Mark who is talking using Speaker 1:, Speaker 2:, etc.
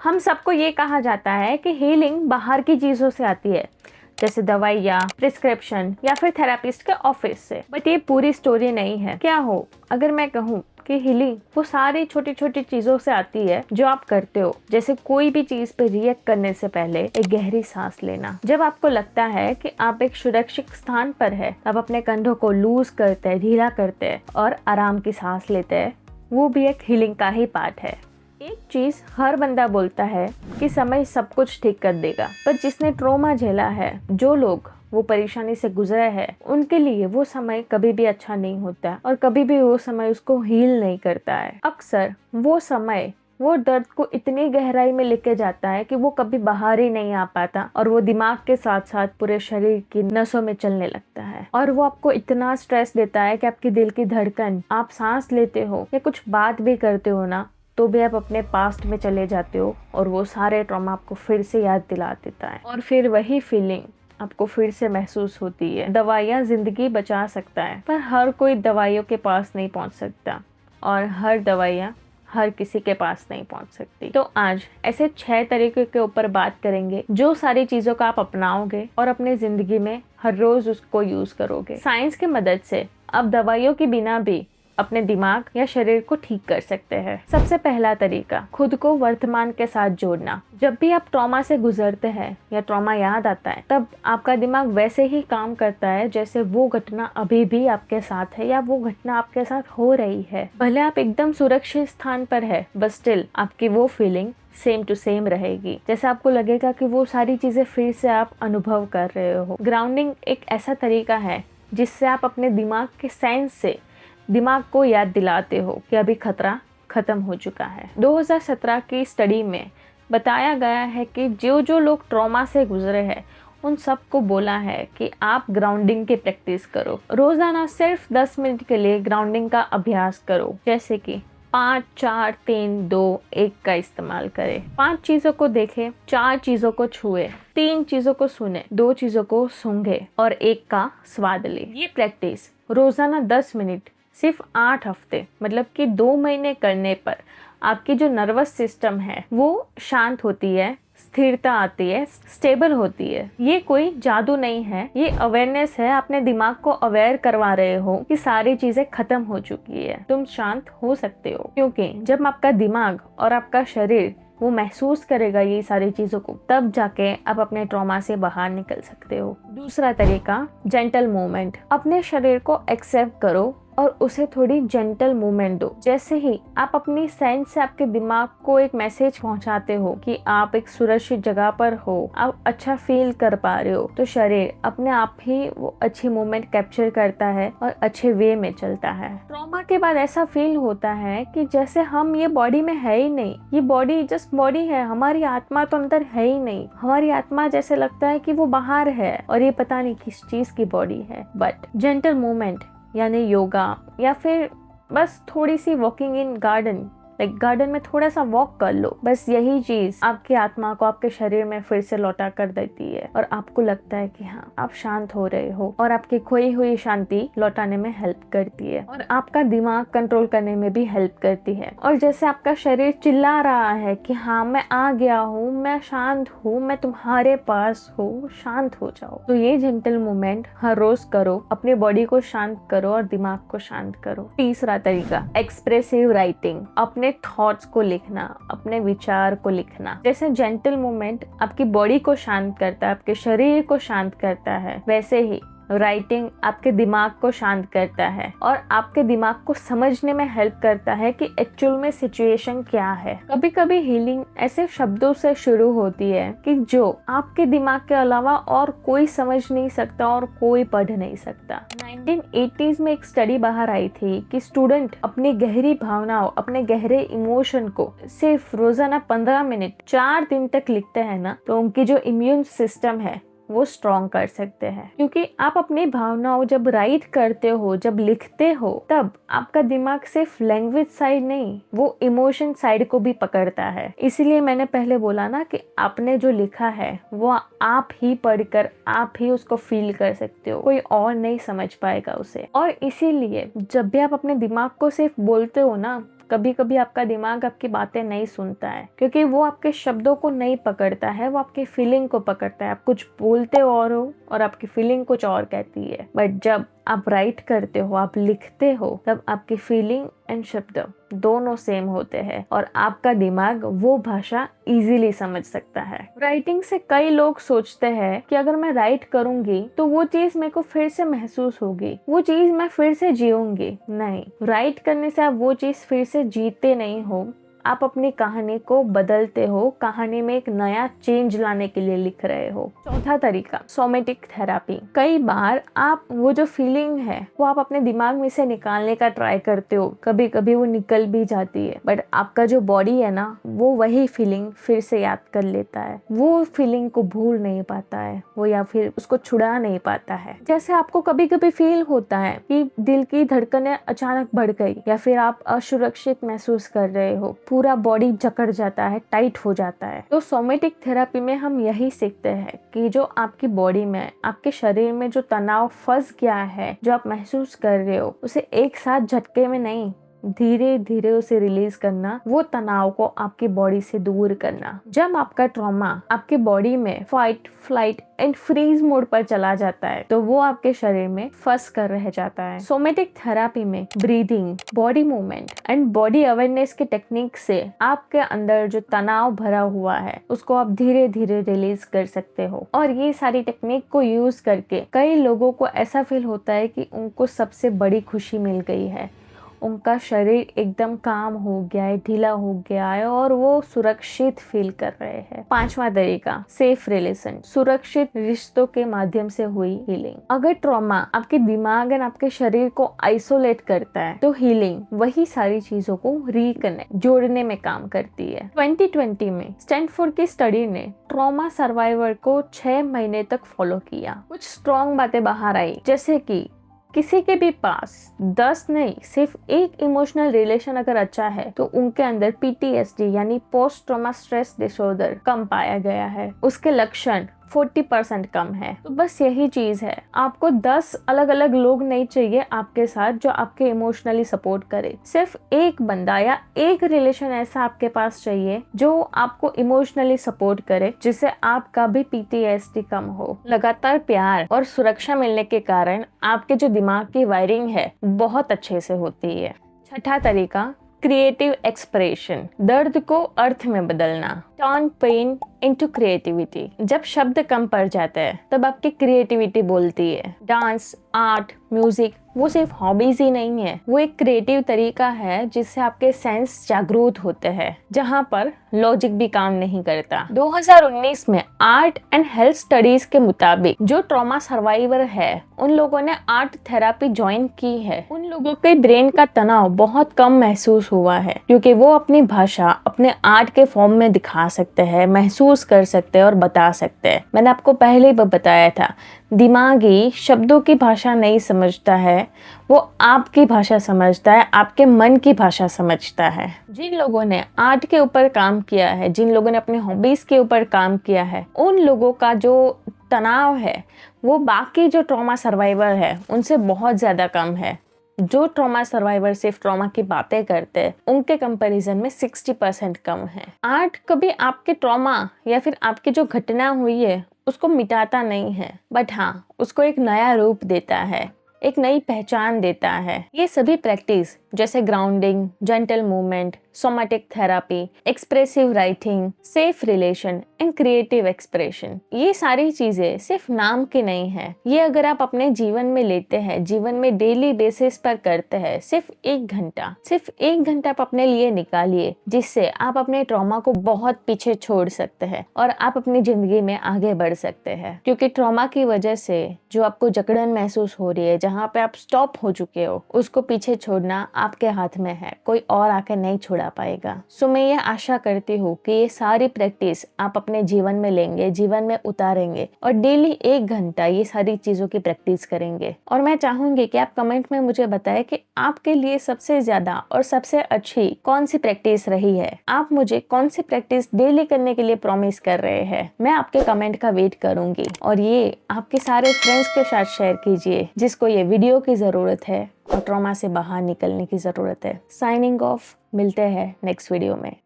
Speaker 1: हम सबको ये कहा जाता है कि हीलिंग बाहर की चीज़ों से आती है, जैसे दवाई या प्रिस्क्रिप्शन या फिर थेरेपिस्ट के ऑफिस से। बट ये पूरी स्टोरी नहीं है। क्या हो अगर मैं कहूँ कि हीलिंग वो सारी छोटी छोटी चीज़ों से आती है जो आप करते हो, जैसे कोई भी चीज़ पे रिएक्ट करने से पहले एक गहरी सांस लेना। जब आपको लगता है कि आप एक सुरक्षित स्थान पर है, आप अपने कंधों को लूज करते हैं, ढीला करते हैं और आराम की सांस लेते हैं, वो भी एक हीलिंग का ही पार्ट है। एक चीज हर बंदा बोलता है कि समय सब कुछ ठीक कर देगा, पर जिसने ट्रॉमा झेला है, जो लोग वो परेशानी से गुजरे हैं, उनके लिए वो समय कभी भी अच्छा नहीं होता और कभी भी वो समय उसको हील नहीं करता है। अक्सर वो समय वो दर्द को इतनी गहराई में लेके जाता है कि वो कभी बाहर ही नहीं आ पाता और वो दिमाग के साथ साथ पूरे शरीर की नसों में चलने लगता है और वो आपको इतना स्ट्रेस देता है कि आपकी दिल की धड़कन, आप सांस लेते हो या कुछ बात भी करते हो ना, तो भी आप अपने पास्ट में चले जाते हो और वो सारे ट्रॉमा आपको फिर से याद दिला देता है और फिर वही फीलिंग आपको फिर से महसूस होती है। दवाइयाँ जिंदगी बचा सकता है, पर हर कोई दवाइयों के पास नहीं पहुंच सकता और हर दवाइयाँ हर किसी के पास नहीं पहुंच सकती। तो आज ऐसे 6 तरीके के ऊपर बात करेंगे जो सारी चीजों का आप अपनाओगे और अपने जिंदगी में हर रोज उसको यूज करोगे। साइंस की मदद से आप दवाइयों के बिना भी अपने दिमाग या शरीर को ठीक कर सकते हैं। सबसे पहला तरीका, खुद को वर्तमान के साथ जोड़ना। जब भी आप ट्रॉमा से गुजरते हैं या ट्रॉमा याद आता है, तब आपका दिमाग वैसे ही काम करता है जैसे वो घटना अभी भी आपके साथ है या वो घटना आपके साथ हो रही है। भले आप एकदम सुरक्षित स्थान पर है, बट स्टिल आपकी वो फीलिंग सेम टू सेम रहेगी। जैसे आपको लगेगा कि वो सारी चीजें फिर से आप अनुभव कर रहे हो। ग्राउंडिंग एक ऐसा तरीका है जिससे आप अपने दिमाग के सेंस से दिमाग को याद दिलाते हो कि अभी खतरा खत्म हो चुका है। 2017 की स्टडी में बताया गया है कि जो जो लोग ट्रॉमा से गुजरे हैं, उन सबको बोला है कि आप ग्राउंडिंग की प्रैक्टिस करो। रोजाना सिर्फ 10 मिनट के लिए ग्राउंडिंग का अभ्यास करो, जैसे कि 5 4 3 2 1 का इस्तेमाल करें। 5 चीजों को देखें, 4 चीजों को छुए, 3 चीजों को सुने, 2 चीजों को सूंघे और 1 का स्वाद ले। ये प्रैक्टिस रोजाना 10 मिनट सिर्फ 8 हफ्ते, मतलब कि 2 महीने करने पर आपकी जो नर्वस सिस्टम है वो शांत होती है, स्थिरता आती है, स्टेबल होती है। ये कोई जादू नहीं है, ये अवेयरनेस है। अपने दिमाग को अवेयर करवा रहे हो कि सारी चीजें खत्म हो चुकी है, तुम शांत हो सकते हो। क्योंकि जब आपका दिमाग और आपका शरीर वो महसूस करेगा ये सारी चीजों को, तब जाके आप अपने ट्रॉमा से बाहर निकल सकते हो। दूसरा तरीका, जेंटल मूवमेंट। अपने शरीर को एक्सेप्ट करो और उसे थोड़ी जेंटल मूवमेंट दो। जैसे ही आप अपनी सेंस से आपके दिमाग को एक मैसेज पहुंचाते हो कि आप एक सुरक्षित जगह पर हो, आप अच्छा फील कर पा रहे हो, तो शरीर अपने आप ही वो अच्छी मूवमेंट कैप्चर करता है और अच्छे वे में चलता है। ट्रॉमा के बाद ऐसा फील होता है कि जैसे हम ये बॉडी में है ही नहीं, ये बॉडी जस्ट बॉडी है, हमारी आत्मा तो अंदर है ही नहीं। हमारी आत्मा जैसे लगता है कि वो बाहर है और ये पता नहीं किस चीज की बॉडी है। बट जेंटल मूवमेंट यानी योगा या फिर बस थोड़ी sea walking in garden, like garden में थोड़ा सा वॉक कर लो, बस यही चीज आपकी आत्मा को आपके शरीर में फिर से लौटा कर देती है और आपको लगता है कि हाँ, आप शांत हो रहे हो और आपकी खोई हुई शांति लौटाने में हेल्प करती है और आपका दिमाग कंट्रोल करने में भी हेल्प करती है। और जैसे आपका शरीर चिल्ला रहा है कि हाँ, मैं आ गया हूँ, मैं शांत हूँ, मैं तुम्हारे पास हूँ, शांत हो जाओ। तो ये जेंटल मूवमेंट हर रोज करो, अपनी बॉडी को शांत करो और दिमाग को शांत करो। तीसरा तरीका, एक्सप्रेसिव राइटिंग। अपने थॉट्स को लिखना, अपने विचार को लिखना। जैसे जेंटल मूवमेंट आपकी बॉडी को शांत करता है, आपके शरीर को शांत करता है, वैसे ही राइटिंग आपके दिमाग को शांत करता है और आपके दिमाग को समझने में हेल्प करता है कि एक्चुअल में सिचुएशन क्या है। कभी कभी हीलिंग ऐसे शब्दों से शुरू होती है कि जो आपके दिमाग के अलावा और कोई समझ नहीं सकता और कोई पढ़ नहीं सकता। 1980s में एक स्टडी बाहर आई थी कि स्टूडेंट अपनी गहरी भावनाओं, अपने गहरे इमोशन को सिर्फ रोजाना 15 मिनट 4 दिन तक लिखते हैं ना, तो उनकी जो इम्यून सिस्टम है वो स्ट्रॉन्ग कर सकते हैं। क्योंकि आप अपनी भावनाओं जब राइट करते हो, जब लिखते हो, तब आपका दिमाग सिर्फ लैंग्वेज साइड नहीं, वो इमोशन साइड को भी पकड़ता है। इसीलिए मैंने पहले बोला ना कि आपने जो लिखा है वो आप ही पढ़कर आप ही उसको फील कर सकते हो, कोई और नहीं समझ पाएगा उसे। और इसीलिए जब भी आप अपने दिमाग को सिर्फ बोलते हो ना, कभी कभी आपका दिमाग आपकी बातें नहीं सुनता है, क्योंकि वो आपके शब्दों को नहीं पकड़ता है, वो आपकी फीलिंग को पकड़ता है। आप कुछ बोलते और हो और आपकी फीलिंग कुछ और कहती है। बट जब आप राइट करते हो, आप लिखते हो, तब आपकी फीलिंग एंड शब्द दोनों सेम होते हैं और आपका दिमाग वो भाषा इजीली समझ सकता है। राइटिंग से कई लोग सोचते हैं कि अगर मैं राइट करूंगी तो वो चीज मेरे को फिर से महसूस होगी, वो चीज मैं फिर से जीऊंगी। नहीं, राइट करने से आप वो चीज फिर से जीते नहीं हो, आप अपनी कहानी को बदलते हो, कहानी में एक नया चेंज लाने के लिए लिख रहे हो। चौथा तरीका, सोमेटिक थेरापी। कई बार आप वो जो फीलिंग है वो आप अपने दिमाग में से निकालने का ट्राई करते हो, कभी कभी वो निकल भी जाती है, बट आपका जो बॉडी है ना, वो वही फीलिंग फिर से याद कर लेता है, वो फीलिंग को भूल नहीं पाता है वो, या फिर उसको छुड़ा नहीं पाता है। जैसे आपको कभी कभी फील होता है कि दिल की धड़कनें अचानक बढ़ गई, या फिर आप असुरक्षित महसूस कर रहे हो, पूरा बॉडी जकड़ जाता है, टाइट हो जाता है। तो सोमेटिक थेरापी में हम यही सीखते हैं कि जो आपकी बॉडी में, आपके शरीर में जो तनाव फंस गया है, जो आप महसूस कर रहे हो, उसे एक साथ झटके में नहीं, धीरे धीरे उसे रिलीज करना, वो तनाव को आपकी बॉडी से दूर करना। जब आपका ट्रॉमा आपकी बॉडी में fight, flight and freeze mode पर चला जाता है, तो वो आपके शरीर में फंस कर रह जाता है। सोमेटिक थेरापी में breathing, body movement and body awareness के टेक्निक से आपके अंदर जो तनाव भरा हुआ है उसको आप धीरे धीरे रिलीज कर सकते हो। और ये सारी टेक्निक को यूज करके कई लोगों को ऐसा फील होता है कि उनको सबसे बड़ी खुशी मिल गई है, उनका शरीर एकदम काम हो गया है, ढीला हो गया है और वो सुरक्षित फील कर रहे हैं। पांचवा तरीका, सेफ रिलेशन, सुरक्षित रिश्तों के माध्यम से हुई हीलिंग। अगर ट्रॉमा आपके दिमाग और आपके शरीर को आइसोलेट करता है, तो हीलिंग वही सारी चीजों को रिकनेक्ट, जोड़ने में काम करती है। 2020 में स्टैनफोर्ड की स्टडी ने ट्रॉमा सर्वाइवर को 6 महीने तक फॉलो किया। कुछ स्ट्रॉन्ग बातें बाहर आई, जैसे कि किसी के भी पास 10 नहीं, सिर्फ एक इमोशनल रिलेशन अगर अच्छा है तो उनके अंदर PTSD यानी पोस्ट ट्रॉमा स्ट्रेस डिसऑर्डर कम पाया गया है, उसके लक्षण 40% कम है। तो बस यही चीज है, आपको 10 अलग अलग लोग नहीं चाहिए आपके साथ जो आपके इमोशनली सपोर्ट करे। सिर्फ एक बंदा या एक रिलेशन ऐसा आपके पास चाहिए जो आपको इमोशनली सपोर्ट करे, जिससे आपका भी PTSD कम हो। लगातार प्यार और सुरक्षा मिलने के कारण आपके जो दिमाग की वायरिंग है बहुत अच्छे से होती है। छठा तरीका, क्रिएटिव एक्सप्रेशन, दर्द को अर्थ में बदलना, टर्न पेन इनटू क्रिएटिविटी। जब शब्द कम पड़ जाते हैं तब आपकी क्रिएटिविटी बोलती है। डांस, आर्ट, म्यूजिक वो सिर्फ हॉबीज ही नहीं है, वो एक क्रिएटिव तरीका है जिससे आपके सेंस जागरूक होते हैं, जहाँ पर लॉजिक भी काम नहीं करता। 2019 में आर्ट एंड हेल्थ स्टडीज के मुताबिक जो ट्रॉमा सर्वाइवर है उन लोगों ने आर्ट थेरापी ज्वाइन की है, उन लोगों के ब्रेन का तनाव बहुत कम महसूस हुआ है, क्योंकि वो अपनी भाषा अपने आर्ट के फॉर्म में दिखा सकते हैं, महसूस कर सकते हैं और बता सकते हैं। मैंने आपको पहले ही बताया था, दिमागी शब्दों की भाषा नहीं समझता है, वो आपकी भाषा समझता है, आपके मन की भाषा समझता है। जिन लोगों ने आर्ट के ऊपर काम किया है, जिन लोगों ने अपने हॉबीज के ऊपर काम किया है, उन लोगों का जो तनाव है वो बाकी जो ट्रॉमा सर्वाइवर है उनसे बहुत ज्यादा कम है। जो ट्रॉमा सर्वाइवर सिर्फ ट्रॉमा की बातें करते हैं उनके कंपैरिजन में 60% कम है। आर्ट कभी आपके ट्रॉमा या फिर आपकी जो घटना हुई है उसको मिटाता नहीं है, बट हाँ, उसको एक नया रूप देता है, एक नई पहचान देता है। ये सभी प्रैक्टिस जैसे grounding, gentle movement, somatic therapy, expressive writing, safe relation and creative expression, ये सारी चीजें सिर्फ नाम की नहीं है। ये अगर आप अपने जीवन में लेते हैं, जीवन में डेली बेसिस पर करते हैं, सिर्फ 1 घंटा आप अपने लिए निकालिए, जिससे आप अपने ट्रॉमा को बहुत पीछे छोड़ सकते हैं और आप अपनी जिंदगी में आगे बढ़ सकते हैं। क्योंकि ट्रॉमा की वजह से जो आपको जकड़न महसूस हो रही है, जहाँ पे आप स्टॉप हो चुके हो, उसको पीछे छोड़ना आपके हाथ में है, कोई और आके नहीं छुड़ा पाएगा। सो मैं ये आशा करती हूँ कि ये सारी प्रैक्टिस आप अपने जीवन में लेंगे, जीवन में उतारेंगे और डेली 1 घंटा ये सारी चीजों की प्रैक्टिस करेंगे। और मैं चाहूंगी कि आप कमेंट में मुझे बताएं कि आपके लिए सबसे ज्यादा और सबसे अच्छी कौन सी प्रैक्टिस रही है। आप मुझे कौन सी प्रैक्टिस डेली करने के लिए प्रॉमिस कर रहे हैं। मैं आपके कमेंट का वेट करूंगी और ये आपके सारे फ्रेंड्स के साथ शेयर कीजिए जिसको ये वीडियो की जरूरत है और ट्रॉमा से बाहर निकलने की ज़रूरत है। साइनिंग ऑफ, मिलते हैं नेक्स्ट वीडियो में।